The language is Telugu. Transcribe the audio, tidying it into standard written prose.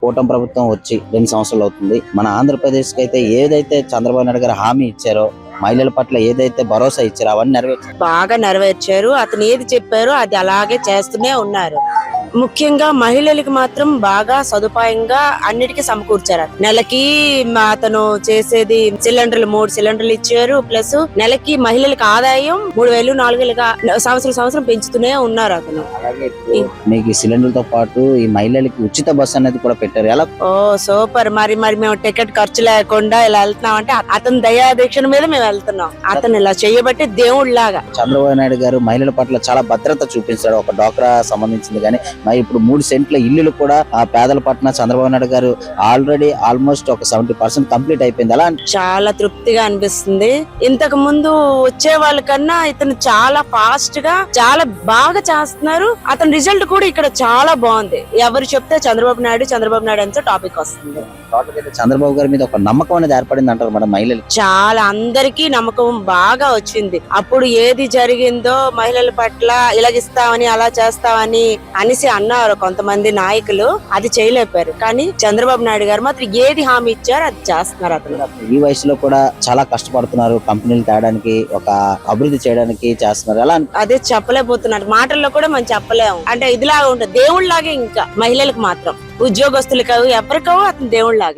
కూటమి ప్రభుత్వం వచ్చి 2 సంవత్సరాలు అవుతుంది. మన ఆంధ్రప్రదేశ్ కి అయితే ఏదైతే చంద్రబాబు నాయుడు గారు హామీ ఇచ్చారో, మహిళల పట్ల ఏదైతే భరోసా ఇచ్చారో అవన్నీ నెరవేర్చారు. బాగా నెరవేర్చారు. అతను ఏది చెప్పారో అది అలాగే చేస్తూనే ఉన్నారు. ముఖ్యంగా మహిళలకు మాత్రం బాగా సదుపాయంగా అన్నిటికీ సమకూర్చారు. నెలకి అతను చేసేది సిలిండర్లు 3 సిలిండర్లు ఇచ్చారు. ప్లస్ నెలకి మహిళలకు ఆదాయం 3,000 4,000గా సంవత్సరం పెంచుతూనే ఉన్నారు అతను. అలాగే ఇప్పుడు మీకు ఈ సిలిండర్లతో పాటు ఈ మహిళలకి ఉచిత బస్సు అనేది కూడా పెట్టారు. ఎలా? ఓ సూపర్. మరి మేము టికెట్ ఖర్చు లేకుండా ఇలా వెళ్తున్నాం అంటే అతని దయాదీక్షణ మీద మేము వెళ్తున్నాం. అతను ఇలా చేయబట్టి దేవుళ్లాగా. చంద్రబాబు నాయుడు గారు మహిళల పట్ల చాలా భద్రత చూపించాడు. ఒక డ్వాక్రా సంబంధించింది కానీ ఇప్పుడు 3 సెంట్ల ఇల్లులు కూడా ఆ పేదల పట్ల చంద్రబాబు నాయుడు గారు ఆల్రెడీ ఆల్మోస్ట్ ఒక 70% కంప్లీట్ అయిపోయింది. అలా చాలా తృప్తిగా అనిపిస్తుంది. ఇంతకు ముందు వచ్చే వాళ్ళకన్నా ఇతను చాలా ఫాస్ట్ గా చాలా బాగా చేస్తున్నారు. అతని రిజల్ట్ కూడా ఇక్కడ చాలా బాగుంది. ఎవరు చెప్తే చంద్రబాబు నాయుడు అంతా టాపిక్ వస్తుంది. చంద్రబాబు గారి మీద ఒక నమ్మకం అనేది ఏర్పడింది అంటారు మన మహిళలు. చాలా అందరికీ నమ్మకం బాగా వచ్చింది. అప్పుడు ఏది జరిగిందో మహిళల పట్ల ఇలాగిస్తామని అలా చేస్తామని అనేసి అన్నారు కొంతమంది నాయకులు. అది చేయలేపారు. కానీ చంద్రబాబు నాయుడు గారు మాత్రం ఏది హామీ ఇచ్చారో అది చేస్తున్నారు. అతను ఈ వయసులో కూడా చాలా కష్టపడుతున్నారు. కంపెనీలు తేడానికి, ఒక అభివృద్ధి చేయడానికి చేస్తున్నారు. అలా అదే చెప్పలేకపోతున్నారు. మాటల్లో కూడా మనం చెప్పలేము. అంటే ఇదిలాగా ఉంటుంది దేవుళ్లాగే. ఇంకా మహిళలకు మాత్రం ఉద్యోగస్తులకు ఎవరికో అతను దేవుళ్లాగే.